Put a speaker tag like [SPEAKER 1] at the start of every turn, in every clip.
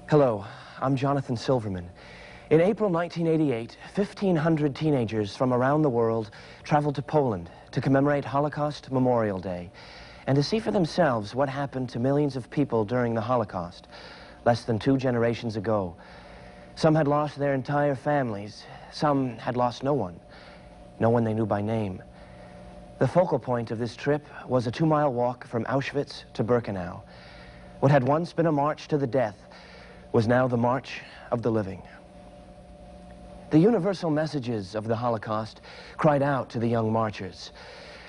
[SPEAKER 1] Hello, I'm Jonathan Silverman. In April 1988, 1,500 teenagers from around the world traveled to Poland to commemorate Holocaust Memorial Day and to see for themselves what happened to millions of people during the Holocaust, less than 2 generations ago. Some had lost their entire families. Some had lost no one they knew by name. The focal point of this trip was a 2-mile walk from Auschwitz to Birkenau. What had once been a march to the death was now the march of the living. The universal messages of the Holocaust cried out to the young marchers.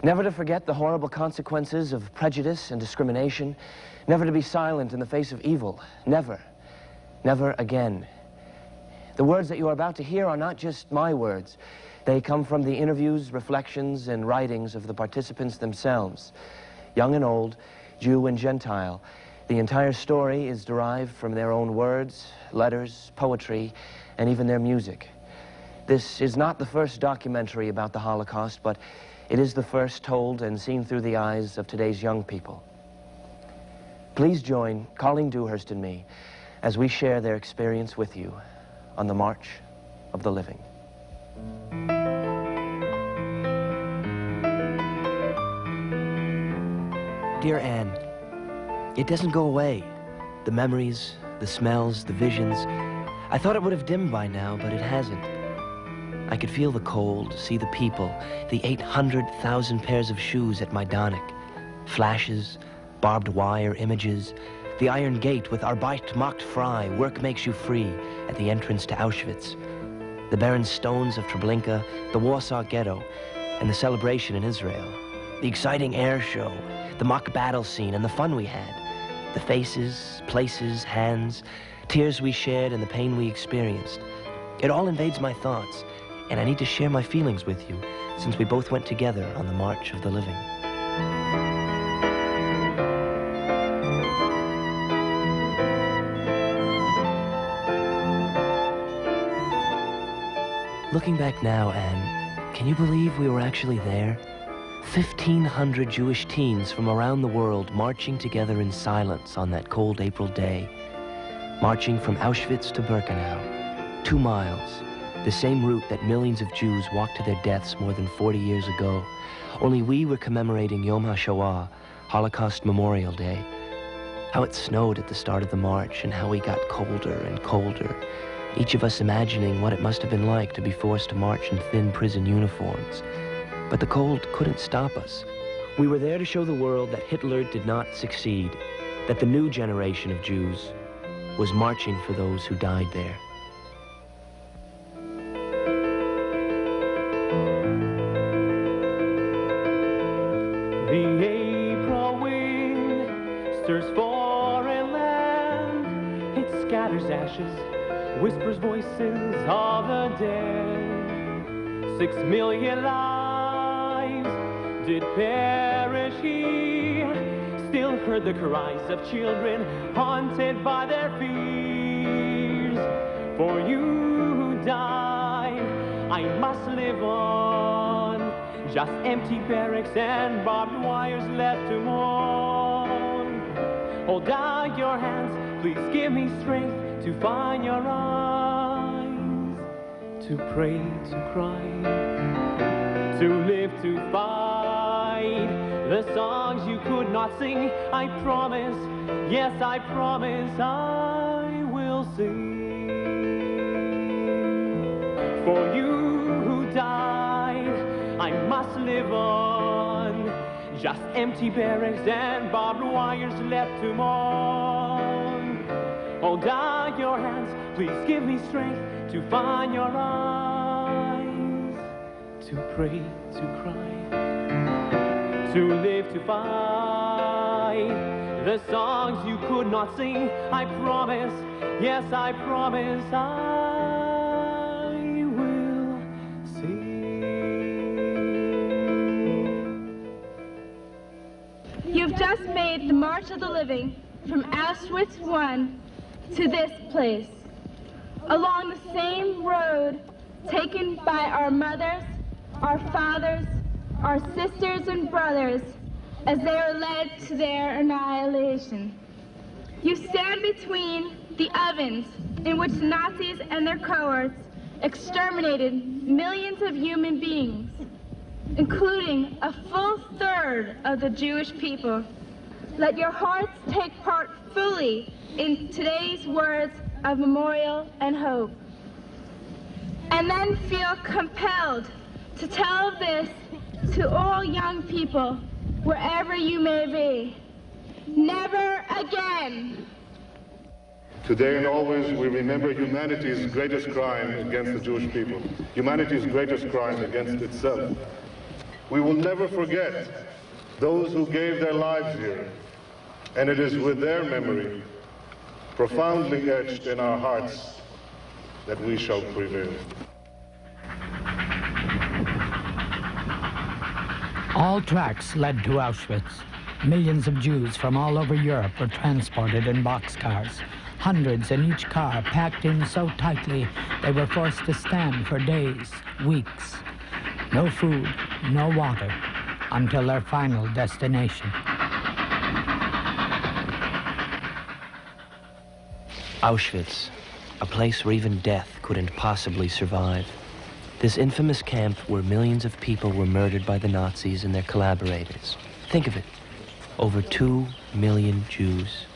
[SPEAKER 1] Never to forget the horrible consequences of prejudice and discrimination, never to be silent in the face of evil, never, never again. The words that you are about to hear are not just my words. They come from the interviews, reflections, and writings of the participants themselves, young and old, Jew and Gentile. The entire story is derived from their own words, letters, poetry, and even their music. This is not the first documentary about the Holocaust, but it is the first told and seen through the eyes of today's young people. Please join Colleen Dewhurst and me as we share their experience with you on the March of the Living.
[SPEAKER 2] Dear Anne, it doesn't go away. The memories, the smells, the visions. I thought it would have dimmed by now, but it hasn't. I could feel the cold, see the people, the 800,000 pairs of shoes at Majdanek, flashes, barbed wire images, the iron gate with Arbeit macht frei, work makes you free, at the entrance to Auschwitz, the barren stones of Treblinka, the Warsaw Ghetto, and the celebration in Israel, the exciting air show, the mock battle scene, and the fun we had, the faces, places, hands, tears we shared, and the pain we experienced. It all invades my thoughts, and I need to share my feelings with you, since we both went together on the March of the Living. Looking back now, Anne, can you believe we were actually there? 1,500 Jewish teens from around the world marching together in silence on that cold April day. Marching from Auschwitz to Birkenau, 2 miles, the same route that millions of Jews walked to their deaths more than 40 years ago. Only we were commemorating Yom HaShoah, Holocaust Memorial Day. How it snowed at the start of the march and how we got colder and colder, each of us imagining what it must have been like to be forced to march in thin prison uniforms. But the cold couldn't stop us. We were there to show the world that Hitler did not succeed, that the new generation of Jews was marching for those who died there.
[SPEAKER 3] The April wind stirs foreign land. It scatters ashes, whispers voices of the dead. 6 million lives did perish here. Still heard the cries of children haunted by their fears. For you who died, I must live on. Just empty barracks and barbed wires left to mourn. Hold out your hands, please give me strength to find your eyes, to pray, to cry, to live, to fight. The songs you could not sing, I promise, yes, I promise I will sing. For you who died, I must live on. Just empty barracks and barbed wires left to mourn. Hold out your hands, please give me strength to find your eyes, to pray, to cry, to live, to fight. The songs you could not sing, I promise, yes, I promise I will sing.
[SPEAKER 4] You've just made the March of the Living from Auschwitz I to this place, along the same road taken by our mothers, our fathers, our sisters and brothers as they are led to their annihilation. You stand between the ovens in which Nazis and their cohorts exterminated millions of human beings, including a full third of the Jewish people. Let your hearts take part fully in today's words of memorial and hope. And then feel compelled to tell this to all young people, wherever you may be. Never again.
[SPEAKER 5] Today and always we remember humanity's greatest crime against the Jewish people, humanity's greatest crime against itself. We will never forget those who gave their lives here, and it is with their memory, profoundly etched in our hearts, that we shall prevail.
[SPEAKER 6] All tracks led to Auschwitz. Millions of Jews from all over Europe were transported in boxcars. Hundreds in each car, packed in so tightly they were forced to stand for days, weeks. No food, no water, until their final destination.
[SPEAKER 2] Auschwitz, a place where even death couldn't possibly survive. This infamous camp where millions of people were murdered by the Nazis and their collaborators. Think of it, over 2 million Jews.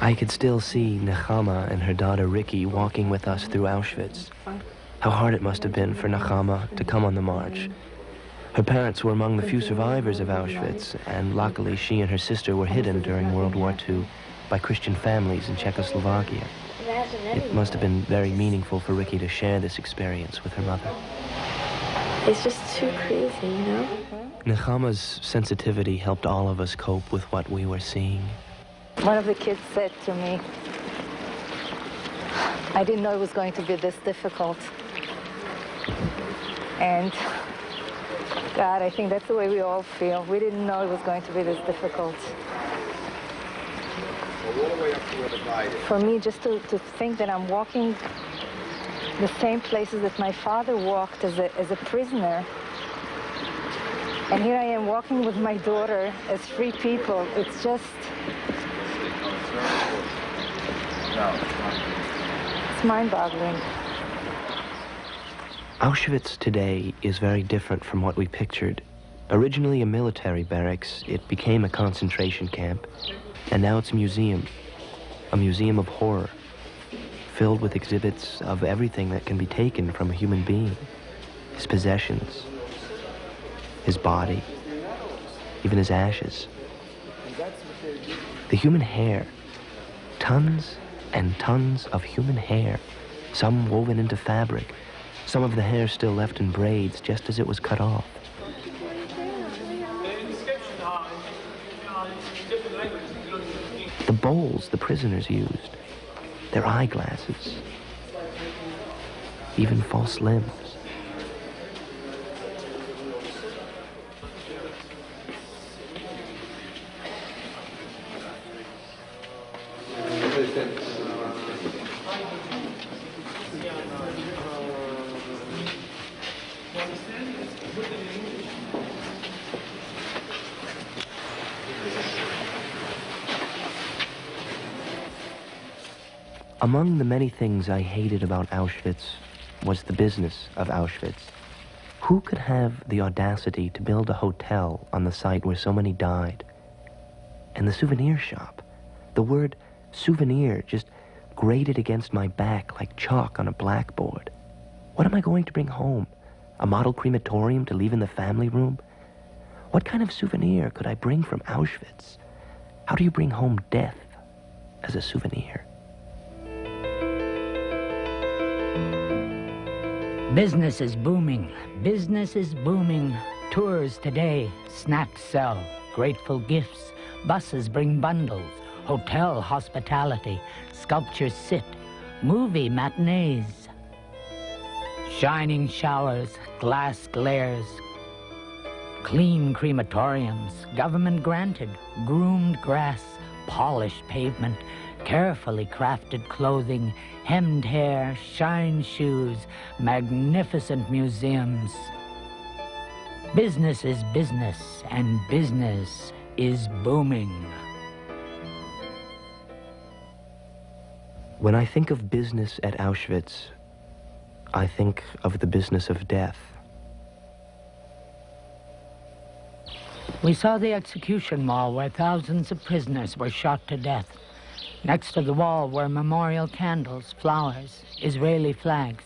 [SPEAKER 2] I could still see Nechama and her daughter Ricky walking with us through Auschwitz. How hard it must have been for Nechama to come on the march. Her parents were among the few survivors of Auschwitz, and luckily she and her sister were hidden during World War II by Christian families in Czechoslovakia. It must have been very meaningful for Ricky to share this experience with her mother.
[SPEAKER 7] It's just too crazy, you know?
[SPEAKER 2] Nechama's sensitivity helped all of us cope with what we were seeing.
[SPEAKER 8] One of the kids said to me, I didn't know it was going to be this difficult. And God, I think that's the way we all feel. We didn't know it was going to be this difficult. For me, just to think that I'm walking the same places that my father walked as a prisoner, and here I am walking with my daughter as free people, it's just... it's mind-boggling.
[SPEAKER 2] Auschwitz today is very different from what we pictured. Originally a military barracks, it became a concentration camp, and now it's a museum of horror, filled with exhibits of everything that can be taken from a human being. His possessions, his body, even his ashes. The human hair, tons and tons of human hair, some woven into fabric, some of the hair still left in braids just as it was cut off. The bowls the prisoners used, their eyeglasses, even false limbs. Among the many things I hated about Auschwitz was the business of Auschwitz. Who could have the audacity to build a hotel on the site where so many died? And the souvenir shop. The word souvenir just grated against my back like chalk on a blackboard. What am I going to bring home? A model crematorium to leave in the family room? What kind of souvenir could I bring from Auschwitz? How do you bring home death as a souvenir?
[SPEAKER 6] Business is booming. Business is booming. Tours today, snacks sell, grateful gifts, buses bring bundles, hotel hospitality, sculptures sit, movie matinees. Shining showers, glass glares, clean crematoriums, government granted, groomed grass, polished pavement, carefully crafted clothing, hemmed hair, shine shoes, magnificent museums. Business is business, and business is booming.
[SPEAKER 2] When I think of business at Auschwitz, I think of the business of death.
[SPEAKER 6] We saw the execution wall where thousands of prisoners were shot to death. Next to the wall were memorial candles, flowers, Israeli flags.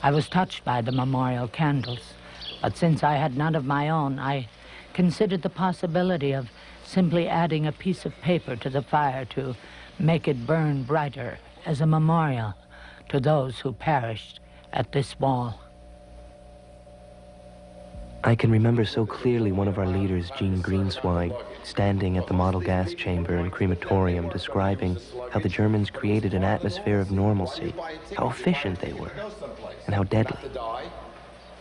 [SPEAKER 6] I was touched by the memorial candles, but since I had none of my own, I considered the possibility of simply adding a piece of paper to the fire to make it burn brighter as a memorial to those who perished at this wall.
[SPEAKER 2] I can remember so clearly one of our leaders, Gene Greenswag, standing at the model gas chamber and crematorium describing how the Germans created an atmosphere of normalcy, how efficient they were, and how deadly.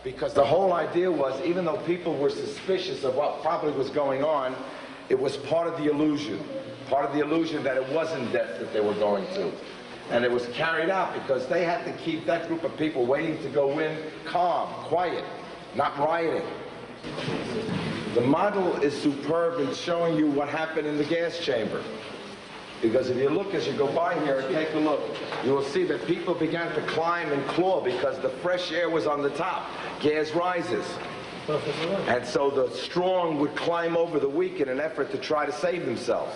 [SPEAKER 9] Because the whole idea was, even though people were suspicious of what probably was going on, it was part of the illusion that it wasn't death that they were going to. And it was carried out because they had to keep that group of people waiting to go in calm, quiet, not rioting. The model is superb in showing you what happened in the gas chamber. Because if you look as you go by here and take a look, you will see that people began to climb and claw because the fresh air was on the top. Gas rises. And so the strong would climb over the weak in an effort to try to save themselves.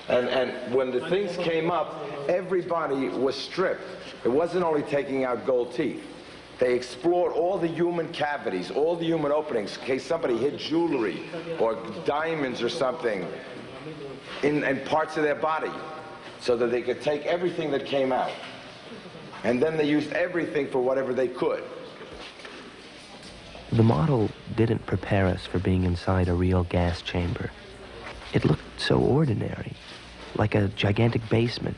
[SPEAKER 9] And when the things came up, everybody was stripped. It wasn't only taking out gold teeth. They explored all the human cavities, all the human openings, in case somebody hid jewelry or diamonds or something in parts of their body, so that they could take everything that came out. And then they used everything for whatever they could.
[SPEAKER 2] The model didn't prepare us for being inside a real gas chamber. It looked so ordinary, like a gigantic basement.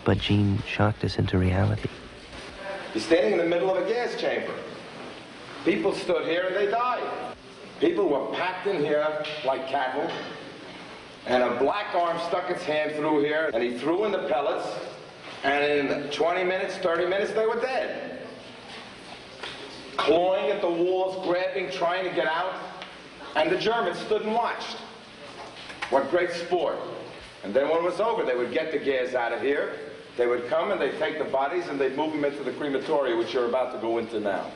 [SPEAKER 2] But Gene shocked us into reality.
[SPEAKER 9] You're standing in the middle of a gas chamber. People stood here and they died. People were packed in here like cattle, and a black arm stuck its hand through here, and he threw in the pellets, and in 20 minutes, 30 minutes, they were dead. Clawing at the walls, grabbing, trying to get out, and the Germans stood and watched. What great sport. And then when it was over, they would get the gas out of here. They would come and they'd take the bodies and they'd move them into the crematorium, which you're about to go into now.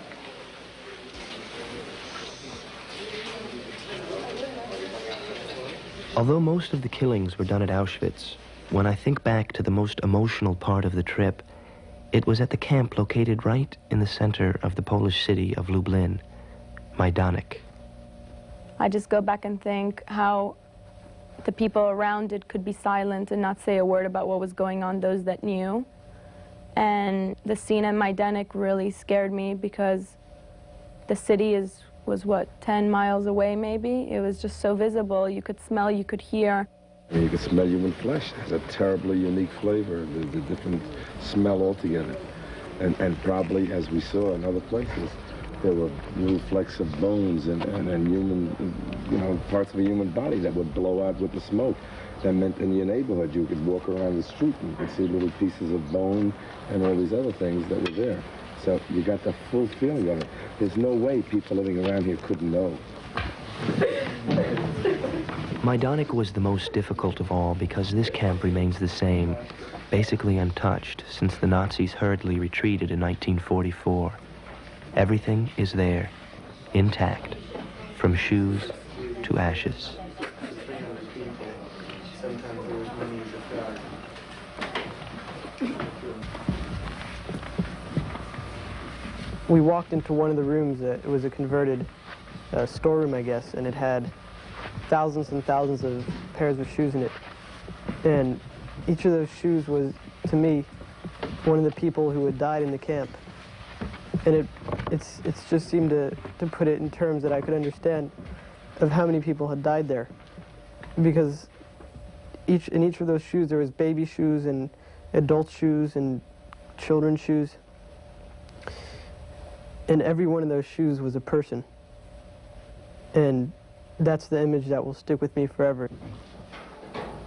[SPEAKER 2] Although most of the killings were done at Auschwitz, when I think back to the most emotional part of the trip, it was at the camp located right in the center of the Polish city of Lublin, Majdanek.
[SPEAKER 4] I just go back and think how the people around it could be silent and not say a word about what was going on, those that knew. And the scene at Majdanek really scared me because the city was what, 10 miles away maybe? It was just so visible. You could smell, you could hear.
[SPEAKER 10] You could smell human flesh. It has a terribly unique flavor. There's a different smell altogether. And probably, as we saw in other places, there were little flecks of bones and human, parts of a human body that would blow out with the smoke. That meant in your neighborhood you could walk around the street and you could see little pieces of bone and all these other things that were there. So you got the full feeling of it. There's no way people living around here couldn't know.
[SPEAKER 2] Majdanek was the most difficult of all because this camp remains the same, basically untouched since the Nazis hurriedly retreated in 1944. Everything is there, intact, from shoes to ashes.
[SPEAKER 11] We walked into one of the rooms. It was a converted storeroom, I guess, and it had thousands and thousands of pairs of shoes in it. And each of those shoes was, to me, one of the people who had died in the camp. And it's just seemed to put it in terms that I could understand of how many people had died there. Because in each of those shoes there was baby shoes and adult shoes and children's shoes. And every one of those shoes was a person. And that's the image that will stick with me forever.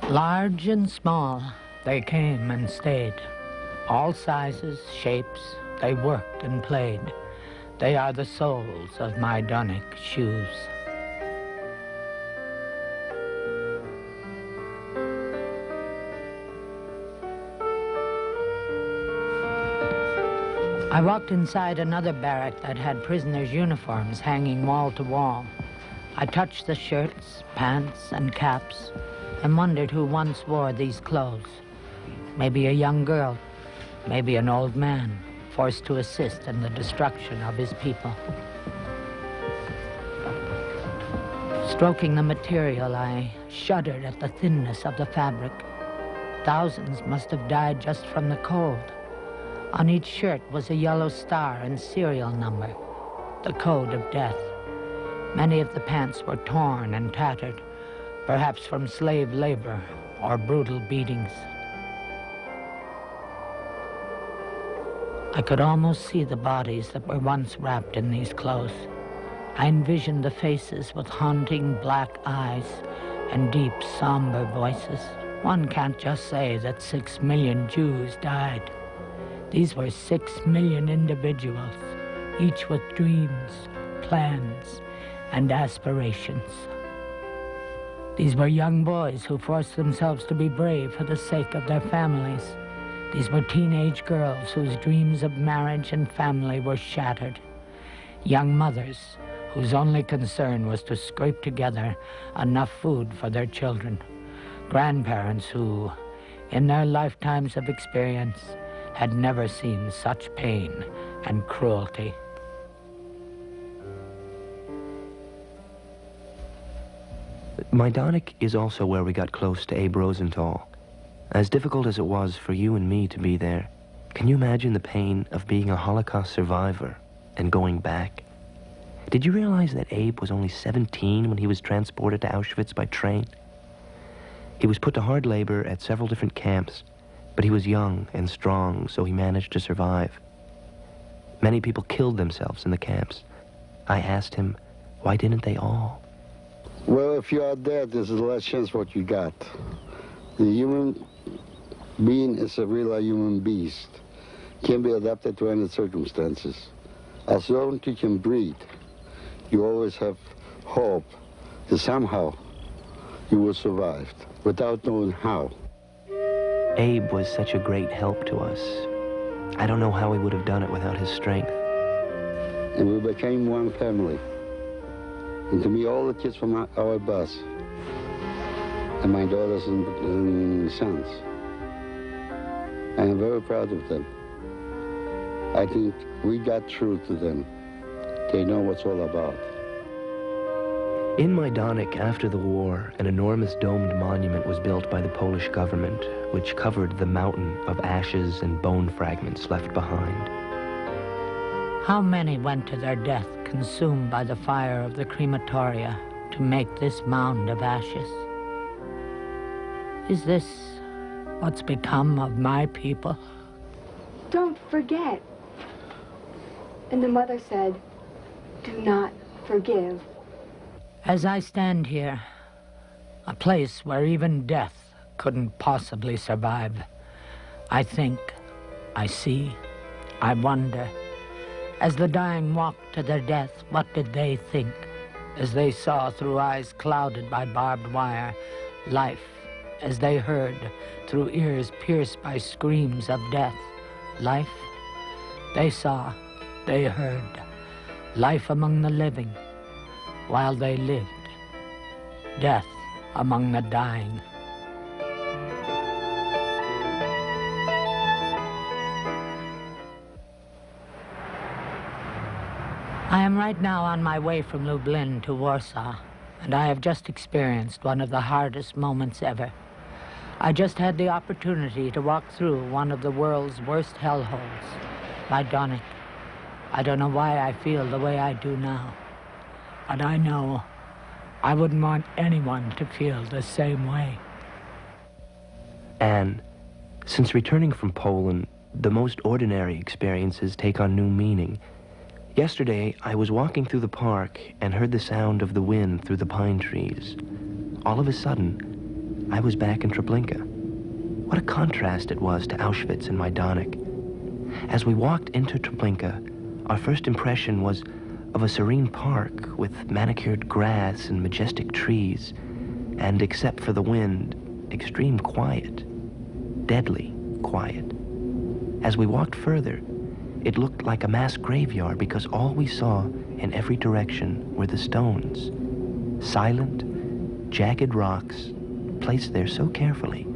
[SPEAKER 6] Large and small, they came and stayed. All sizes, shapes, they worked and played. They are the souls of Majdanek shoes. I walked inside another barrack that had prisoners' uniforms hanging wall to wall. I touched the shirts, pants, and caps, and wondered who once wore these clothes. Maybe a young girl, maybe an old man, forced to assist in the destruction of his people. Stroking the material, I shuddered at the thinness of the fabric. Thousands must have died just from the cold. On each shirt was a yellow star and serial number, the code of death. Many of the pants were torn and tattered, perhaps from slave labor or brutal beatings. I could almost see the bodies that were once wrapped in these clothes. I envisioned the faces with haunting black eyes and deep, somber voices. One can't just say that 6 million Jews died. These were 6 million individuals, each with dreams, plans, and aspirations. These were young boys who forced themselves to be brave for the sake of their families. These were teenage girls whose dreams of marriage and family were shattered. Young mothers whose only concern was to scrape together enough food for their children. Grandparents who, in their lifetimes of experience, had never seen such pain and cruelty.
[SPEAKER 2] Majdanek is also where we got close to Abe Rosenthal. As difficult as it was for you and me to be there, can you imagine the pain of being a Holocaust survivor and going back? Did you realize that Abe was only 17 when he was transported to Auschwitz by train? He was put to hard labor at several different camps, but he was young and strong, so he managed to survive. Many people killed themselves in the camps. I asked him, why didn't they all?
[SPEAKER 12] Well, if you are dead, there's the last chance what you got. The human being is a real human beast. Can be adapted to any circumstances. As long as you can breathe, you always have hope that somehow you will survive, without knowing how.
[SPEAKER 2] Abe was such a great help to us. I don't know how we would have done it without his strength.
[SPEAKER 12] And we became one family. And to me, all the kids from our bus, and my daughters and sons, I am very proud of them. I think we got through to them. They know what's all about.
[SPEAKER 2] In Majdanek, after the war, an enormous domed monument was built by the Polish government, which covered the mountain of ashes and bone fragments left behind.
[SPEAKER 6] How many went to their death consumed by the fire of the crematoria to make this mound of ashes? Is this what's become of my people?
[SPEAKER 7] Don't forget. And the mother said, do not forgive.
[SPEAKER 6] As I stand here, a place where even death couldn't possibly survive, I think, I see, I wonder. As the dying walked to their death, what did they think? As they saw through eyes clouded by barbed wire, life. As they heard through ears pierced by screams of death, life. They saw, they heard, life among the living, while they lived, death among the dying. I am right now on my way from Lublin to Warsaw, and I have just experienced one of the hardest moments ever. I just had the opportunity to walk through one of the world's worst hellholes, Majdanek. I don't know why I feel the way I do now, but I know I wouldn't want anyone to feel the same way.
[SPEAKER 2] Anne, since returning from Poland, the most ordinary experiences take on new meaning. Yesterday, I was walking through the park and heard the sound of the wind through the pine trees. All of a sudden, I was back in Treblinka. What a contrast it was to Auschwitz and Majdanek. As we walked into Treblinka, our first impression was of a serene park with manicured grass and majestic trees, and except for the wind, extreme quiet, deadly quiet. As we walked further, It looked like a mass graveyard because all we saw in every direction were the stones. Silent, jagged rocks placed there so carefully,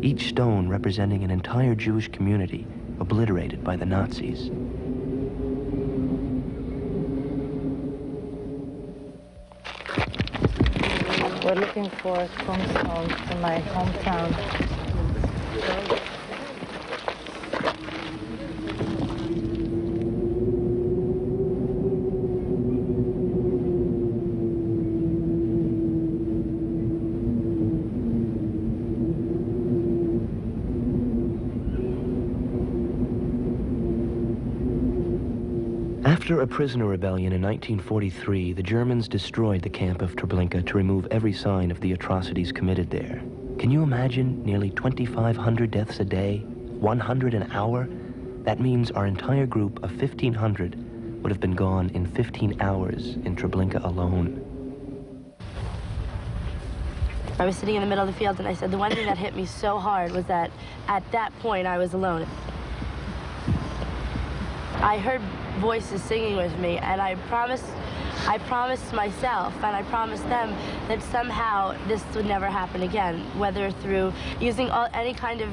[SPEAKER 2] each stone representing an entire Jewish community obliterated by the Nazis.
[SPEAKER 8] We're looking for tombstones in my hometown.
[SPEAKER 2] After a prisoner rebellion in 1943, the Germans destroyed the camp of Treblinka to remove every sign of the atrocities committed there. Can you imagine nearly 2,500 deaths a day, 100 an hour? That means our entire group of 1,500 would have been gone in 15 hours in Treblinka alone.
[SPEAKER 13] I was sitting in the middle of the field and I said the one thing that hit me so hard was that at that point I was alone. I heard voices singing with me, and I promised myself and I promised them that somehow this would never happen again, whether through using any kind of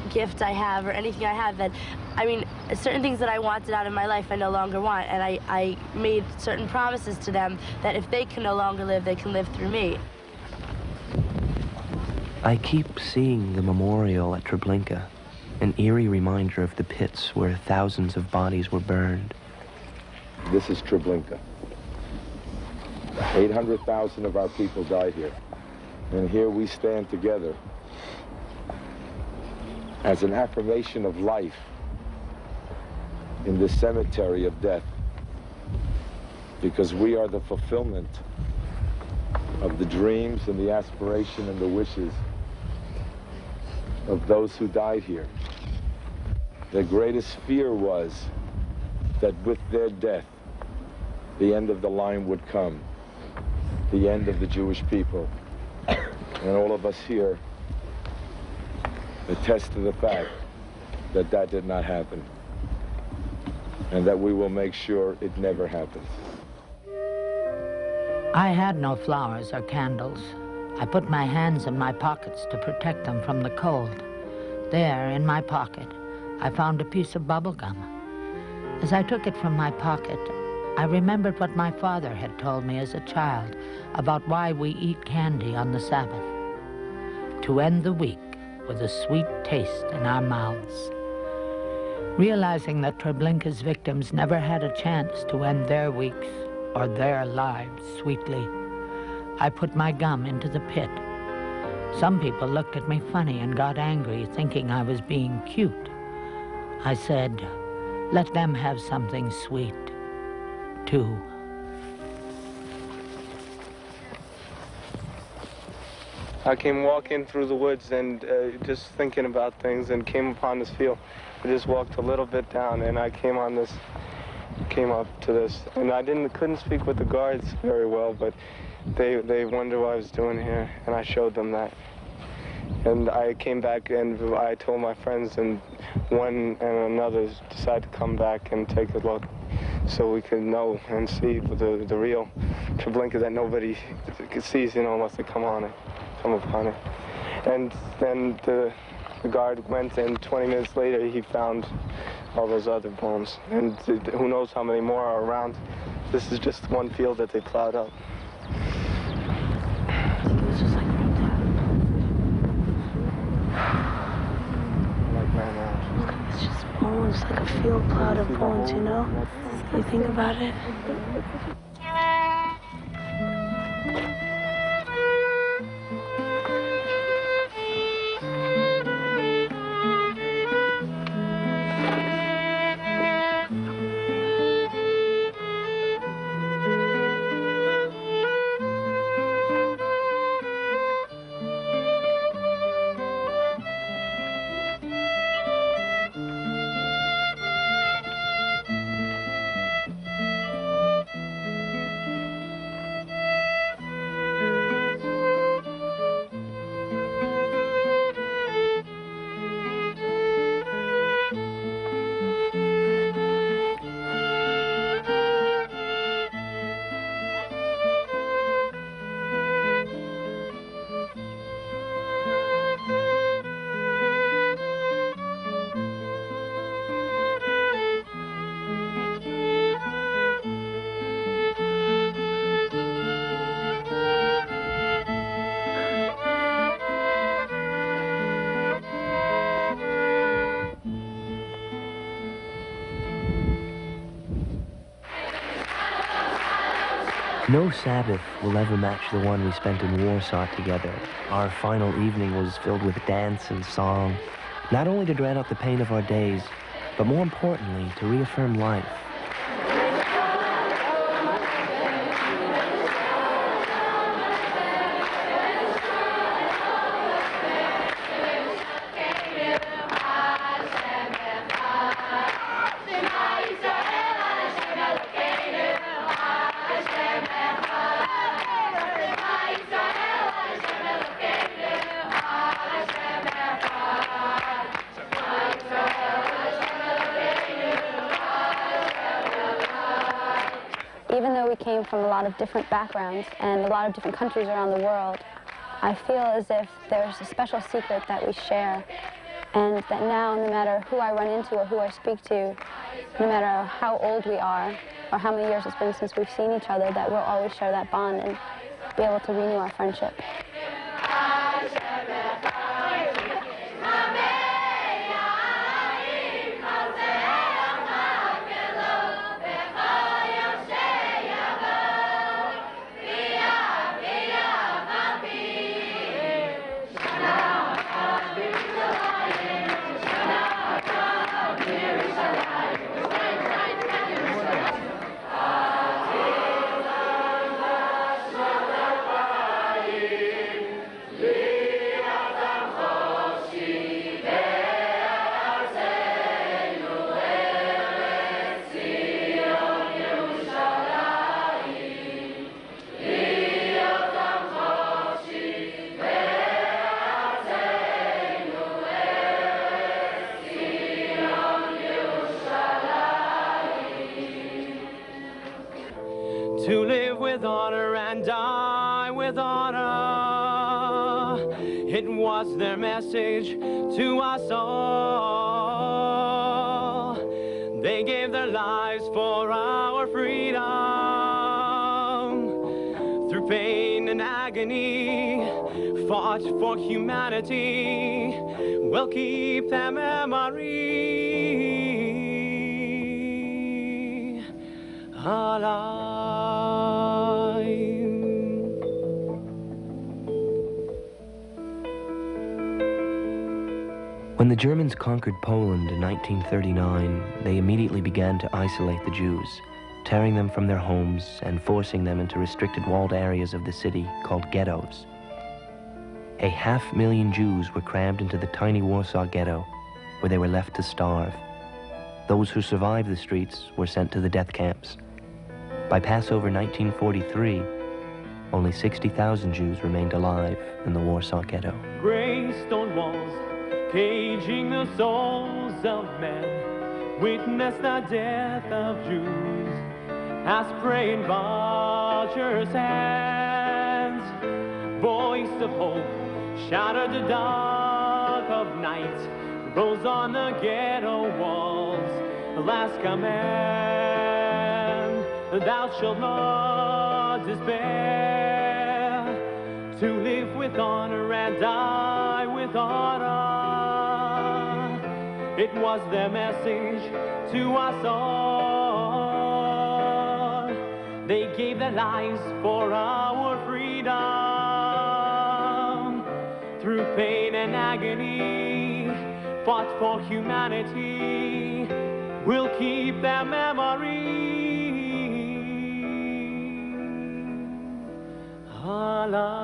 [SPEAKER 13] gift I have or anything I have. That, I mean, certain things that I wanted out of my life I no longer want, and I made certain promises to them that if they can no longer live, they can live through me.
[SPEAKER 2] I keep seeing the memorial at Treblinka, an eerie reminder of the pits where thousands of bodies were burned.
[SPEAKER 10] This is Treblinka. 800,000 of our people died here. And here we stand together as an affirmation of life in this cemetery of death, because we are the fulfillment of the dreams and the aspiration and the wishes of those who died here. Their greatest fear was that with their death, the end of the line would come, the end of the Jewish people. And all of us here attest to the fact that that did not happen, and that we will make sure it never happens.
[SPEAKER 6] I had no flowers or candles. I put my hands in my pockets to protect them from the cold. There, in my pocket, I found a piece of bubble gum. As I took it from my pocket, I remembered what my father had told me as a child about why we eat candy on the Sabbath. To end the week with a sweet taste in our mouths. Realizing that Treblinka's victims never had a chance to end their weeks or their lives sweetly, I put my gum into the pit. Some people looked at me funny and got angry, thinking I was being cute. I said, let them have something sweet, too.
[SPEAKER 14] I came walking through the woods and just thinking about things, and came upon this field. I just walked a little bit down and I came up to this. And I couldn't speak with the guards very well, but they wondered what I was doing here, and I showed them that. And I came back and I told my friends, and one and another decided to come back and take a look so we could know and see the real Treblinka that nobody sees, you know, unless they come upon it. And then the guard went, and 20 minutes later he found all those other bones. And who knows how many more are around. This is just one field that they plowed up.
[SPEAKER 13] It's just bones, like a field plowed of bones, you know? You think about it.
[SPEAKER 2] No Sabbath will ever match the one we spent in Warsaw together. Our final evening was filled with dance and song, not only to drown out the pain of our days, but more importantly, to reaffirm life.
[SPEAKER 15] Even though we came from a lot of different backgrounds and a lot of different countries around the world, I feel as if there's a special secret that we share, and that now, no matter who I run into or who I speak to, no matter how old we are or how many years it's been since we've seen each other, that we'll always share that bond and be able to renew our friendship.
[SPEAKER 3] To live with honor and die with honor. It was their message to us all. They gave their lives for our freedom. Through pain and agony, fought for humanity. We'll keep their memory alive.
[SPEAKER 2] When the Germans conquered Poland in 1939, they immediately began to isolate the Jews, tearing them from their homes and forcing them into restricted walled areas of the city called ghettos. 500,000 Jews were crammed into the tiny Warsaw ghetto, where they were left to starve. Those who survived the streets were sent to the death camps. By Passover 1943, only 60,000 Jews remained alive in the Warsaw ghetto.
[SPEAKER 3] Gray stone walls caging the souls of men, witness the death of Jews as prey in vultures' hands. Voice of hope shattered the dark of night, rose on the ghetto walls. The last command, thou shalt not despair. To live with honor and die with honor. It was their message to us all. They gave their lives for our freedom. Through pain and agony, fought for humanity. We'll keep their memory alive.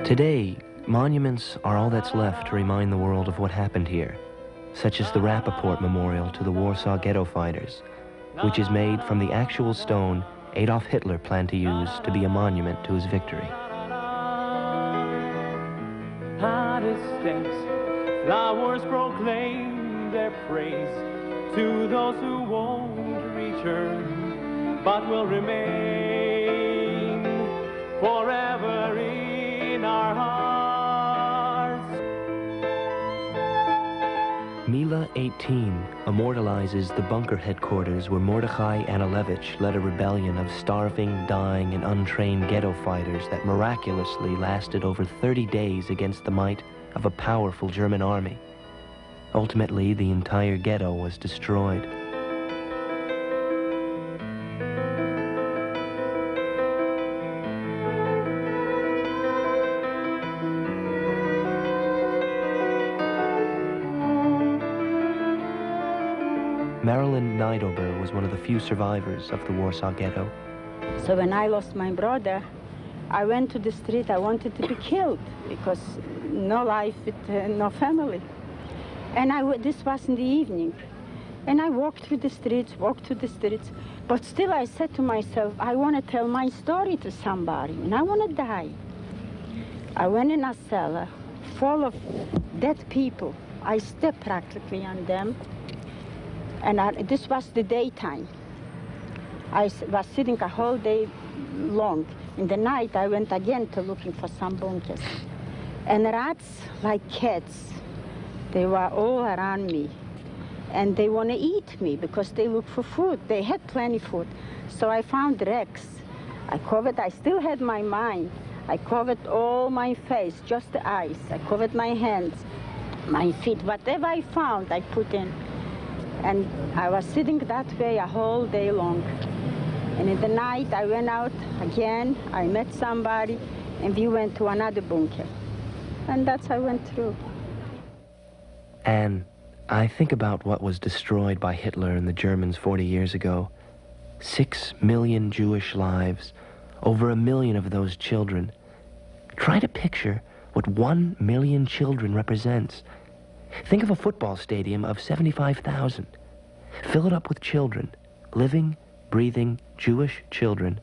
[SPEAKER 2] Today, monuments are all that's left to remind the world of what happened here, such as the Rappaport Memorial to the Warsaw Ghetto Fighters, which is made from the actual stone Adolf Hitler planned to use to be a monument to his victory.
[SPEAKER 3] At his steps, flowers proclaim their praise to those who won't return, but will remain forever in our hearts.
[SPEAKER 2] Mila 18 immortalizes the bunker headquarters where Mordechai Anilevich led a rebellion of starving, dying, and untrained ghetto fighters that miraculously lasted over 30 days against the might of a powerful German army. Ultimately, the entire ghetto was destroyed. Marilyn Neidober was one of the few survivors of the Warsaw Ghetto.
[SPEAKER 16] So when I lost my brother, I went to the street. I wanted to be killed because no life with no family. And this was in the evening. And I walked through the streets, but still I said to myself, I want to tell my story to somebody, and I want to die. I went in a cellar full of dead people. I stepped practically on them, and this was the daytime. I was sitting a whole day long. In the night, I went again to looking for some bunkers. And rats, like cats, they were all around me. And they want to eat me because they look for food. They had plenty food. So I found wrecks. I still had my mind. I covered all my face, just the eyes. I covered my hands, my feet. Whatever I found, I put in. And I was sitting that way a whole day long. And in the night, I went out again. I met somebody, and we went to another bunker. And that's how I went through.
[SPEAKER 2] And I think about what was destroyed by Hitler and the Germans 40 years ago. 6 million Jewish lives, over 1 million of those children. Try to picture what 1 million children represents. Think of a football stadium of 75,000. Fill it up with children, living, breathing Jewish children.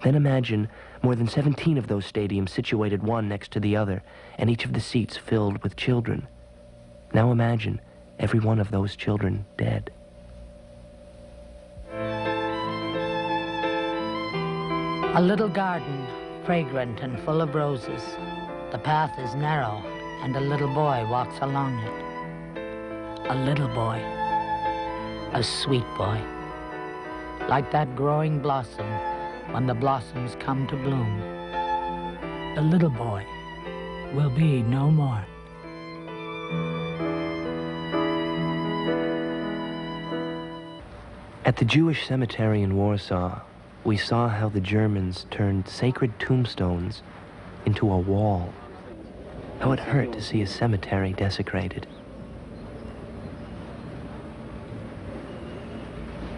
[SPEAKER 2] Then imagine more than 17 of those stadiums situated one next to the other, and each of the seats filled with children. Now imagine every one of those children dead.
[SPEAKER 6] A little garden, fragrant and full of roses. The path is narrow, and a little boy walks along it. A little boy, a sweet boy, like that growing blossom when the blossoms come to bloom. The little boy will be no more.
[SPEAKER 2] At the Jewish cemetery in Warsaw, we saw how the Germans turned sacred tombstones into a wall. How it hurt to see a cemetery desecrated.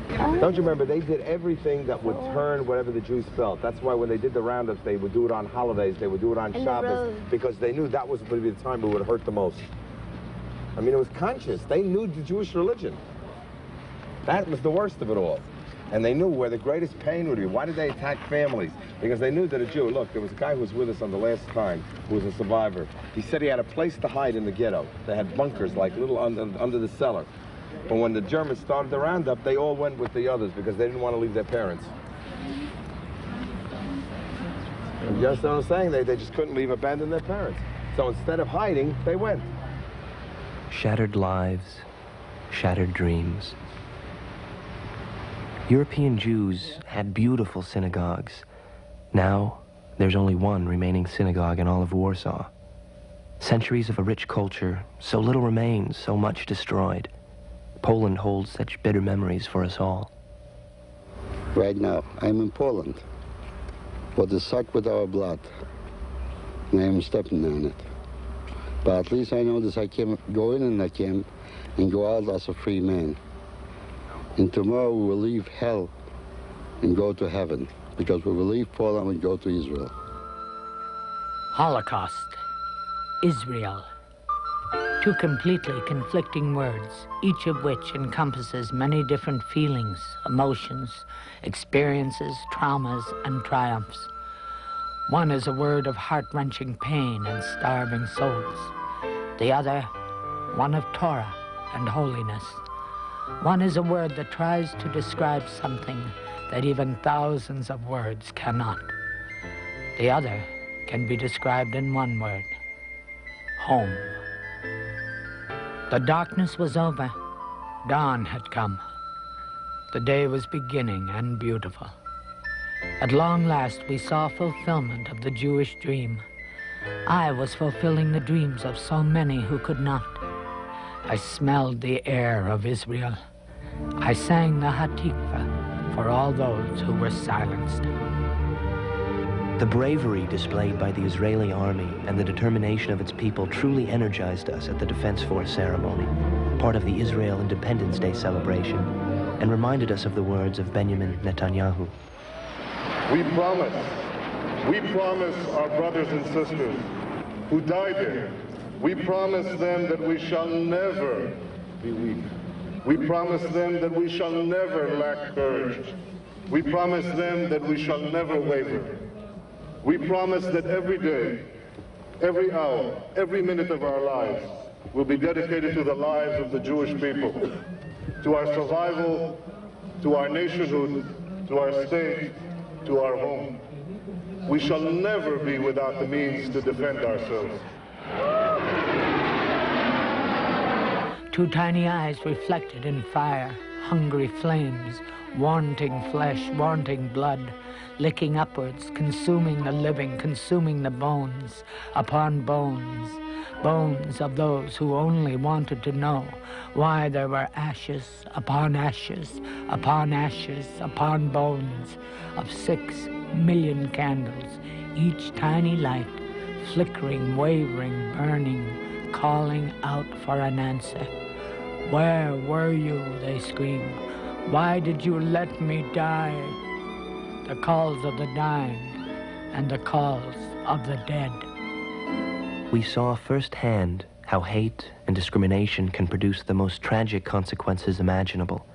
[SPEAKER 9] Don't you remember, they did everything that would turn whatever the Jews felt. That's why when they did the roundups, they would do it on holidays, they would do it on Shabbos, because they knew that was going to be the time it would hurt the most. I mean, it was conscious. They knew the Jewish religion. That was the worst of it all. And they knew where the greatest pain would be. Why did they attack families? Because they knew that a Jew, look, there was a guy who was with us on the last time, who was a survivor. He said he had a place to hide in the ghetto. They had bunkers, like little under the cellar. But when the Germans started the roundup, they all went with the others because they didn't want to leave their parents. You understand what I'm saying? They just couldn't abandon their parents. So instead of hiding, they went.
[SPEAKER 2] Shattered lives, shattered dreams. European Jews had beautiful synagogues. Now, there's only one remaining synagogue in all of Warsaw. Centuries of a rich culture, so little remains, so much destroyed. Poland holds such bitter memories for us all.
[SPEAKER 12] Right now, I'm in Poland. What is sucked with our blood, and I am stepping on it. But at least I know that I can go in that camp and go out as a free man. And tomorrow we will leave hell and go to heaven, because we will leave Poland and go to Israel.
[SPEAKER 6] Holocaust, Israel. Two completely conflicting words, each of which encompasses many different feelings, emotions, experiences, traumas, and triumphs. One is a word of heart-wrenching pain and starving souls. The other, one of Torah and holiness. One is a word that tries to describe something that even thousands of words cannot. The other can be described in one word: home. The darkness was over. Dawn had come. The day was beginning and beautiful. At long last, we saw fulfillment of the Jewish dream. I was fulfilling the dreams of so many who could not. I smelled the air of Israel. I sang the Hatikvah for all those who were silenced.
[SPEAKER 2] The bravery displayed by the Israeli army and the determination of its people truly energized us at the Defense Force ceremony. part of the Israel Independence Day celebration, and reminded us of the words of Benjamin Netanyahu.
[SPEAKER 5] We promise our brothers and sisters who died there, we promise them that we shall never be weak. We promise them that we shall never lack courage. We promise them that we shall never waver. We promise that every day, every hour, every minute of our lives will be dedicated to the lives of the Jewish people, to our survival, to our nationhood, to our state, to our home. We shall never be without the means to defend ourselves.
[SPEAKER 6] Two tiny eyes reflected in fire, hungry flames, wanting flesh, wanting blood, licking upwards, consuming the living, consuming the bones upon bones, bones of those who only wanted to know why there were ashes upon ashes, upon ashes, upon bones of 6 million candles, each tiny light, flickering, wavering, burning, calling out for an answer. Where were you, they screamed. Why did you let me die? The calls of the dying and the calls of the dead.
[SPEAKER 2] We saw firsthand how hate and discrimination can produce the most tragic consequences imaginable.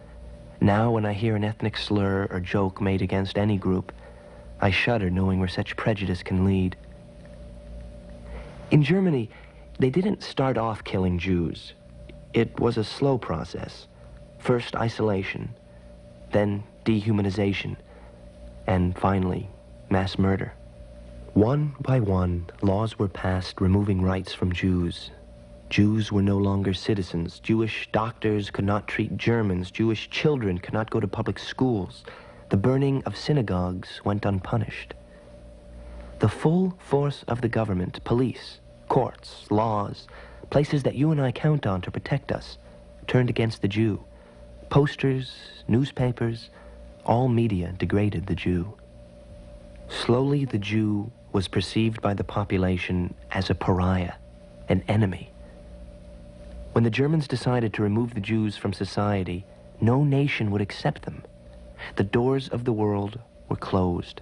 [SPEAKER 2] Now when I hear an ethnic slur or joke made against any group, I shudder knowing where such prejudice can lead. In Germany, they didn't start off killing Jews. It was a slow process. First isolation, then dehumanization, and finally, mass murder. One by one, laws were passed removing rights from Jews. Jews were no longer citizens. Jewish doctors could not treat Germans. Jewish children could not go to public schools. The burning of synagogues went unpunished. The full force of the government, police, courts, laws, places that you and I count on to protect us, turned against the Jew. Posters, newspapers, all media degraded the Jew. Slowly, the Jew was perceived by the population as a pariah, an enemy. When the Germans decided to remove the Jews from society, no nation would accept them. The doors of the world were closed.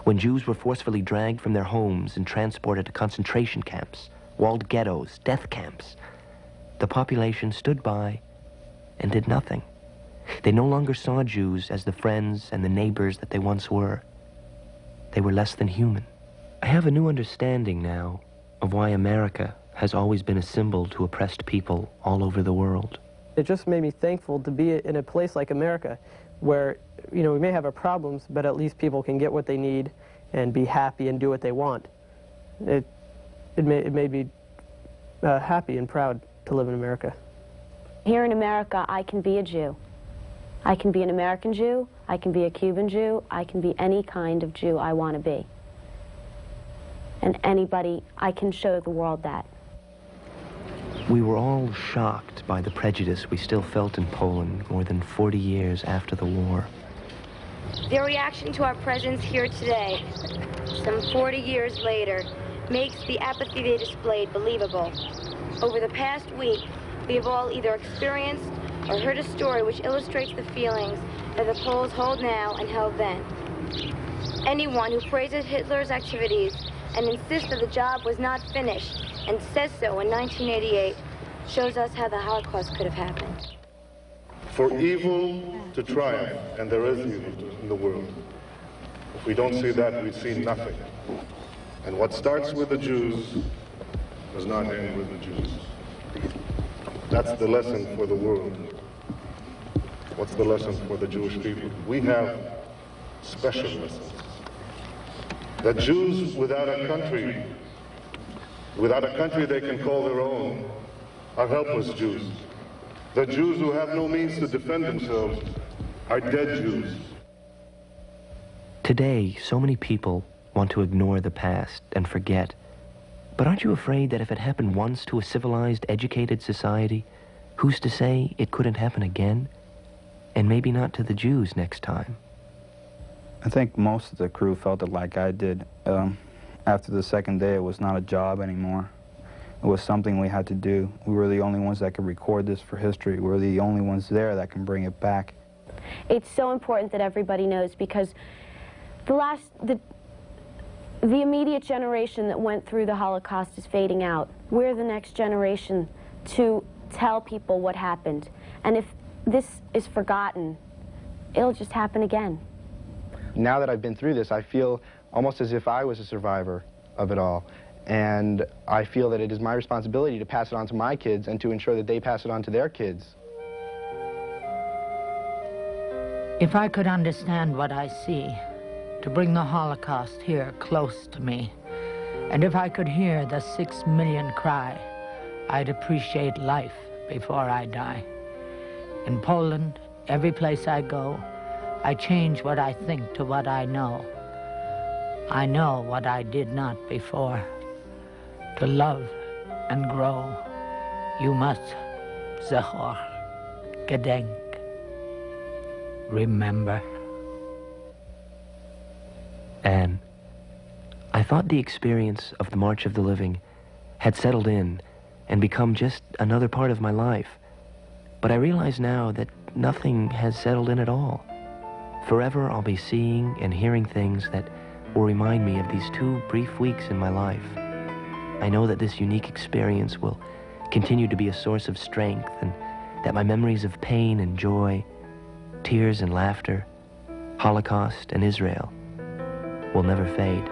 [SPEAKER 2] When Jews were forcefully dragged from their homes and transported to concentration camps, walled ghettos, death camps, the population stood by and did nothing. They no longer saw Jews as the friends and the neighbors that they once were. They were less than human. I have a new understanding now of why America has always been a symbol to oppressed people all over the world.
[SPEAKER 11] It just made me thankful to be in a place like America where, you know, we may have our problems, but at least people can get what they need and be happy and do what they want. It made me happy and proud to live in America.
[SPEAKER 17] Here in America, I can be a Jew. I can be an American Jew, I can be a Cuban Jew, I can be any kind of Jew I want to be. And anybody, I can show the world that.
[SPEAKER 2] We were all shocked by the prejudice we still felt in Poland more than 40 years after the war.
[SPEAKER 18] Their reaction to our presence here today, some 40 years later, makes the apathy they displayed believable. Over the past week, we have all either experienced or heard a story which illustrates the feelings that the Poles hold now and held then. Anyone who praises Hitler's activities and insists that the job was not finished and says so in 1988 shows us how the Holocaust could have happened.
[SPEAKER 5] For evil to triumph, and there is evil in the world, if we don't see that, we see nothing. And what starts with the Jews does not end with the Jews. That's the lesson for the world. What's the lesson for the Jewish people? We have special lessons. That Jews without a country they can call their own, are helpless Jews. The Jews who have no means to defend themselves are dead Jews.
[SPEAKER 2] Today, so many people want to ignore the past and forget. But aren't you afraid that if it happened once to a civilized, educated society, who's to say it couldn't happen again? And maybe not to the Jews next time.
[SPEAKER 19] I think most of the crew felt it like I did. After the second day, it was not a job anymore.
[SPEAKER 20] It was something we had to do. We were the only ones that could record this for history. We're the only ones there that can bring it back.
[SPEAKER 17] It's so important that everybody knows, because the immediate generation that went through the Holocaust is fading out. We're the next generation to tell people what happened. And if this is forgotten, it'll just happen again.
[SPEAKER 21] Now that I've been through this, I feel almost as if I was a survivor of it all. And I feel that it is my responsibility to pass it on to my kids and to ensure that they pass it on to their kids.
[SPEAKER 6] If I could understand what I see, to bring the Holocaust here close to me, and if I could hear the 6 million cry, I'd appreciate life before I die. In Poland, every place I go, I change what I think to what I know. I know what I did not before. To love and grow, you must zachor, gedenk, remember.
[SPEAKER 2] Anne, I thought the experience of the March of the Living had settled in and become just another part of my life. But I realize now that nothing has settled in at all. Forever I'll be seeing and hearing things that will remind me of these 2 brief weeks in my life. I know that this unique experience will continue to be a source of strength, and that my memories of pain and joy, tears and laughter, Holocaust and Israel will never fade.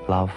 [SPEAKER 2] Love.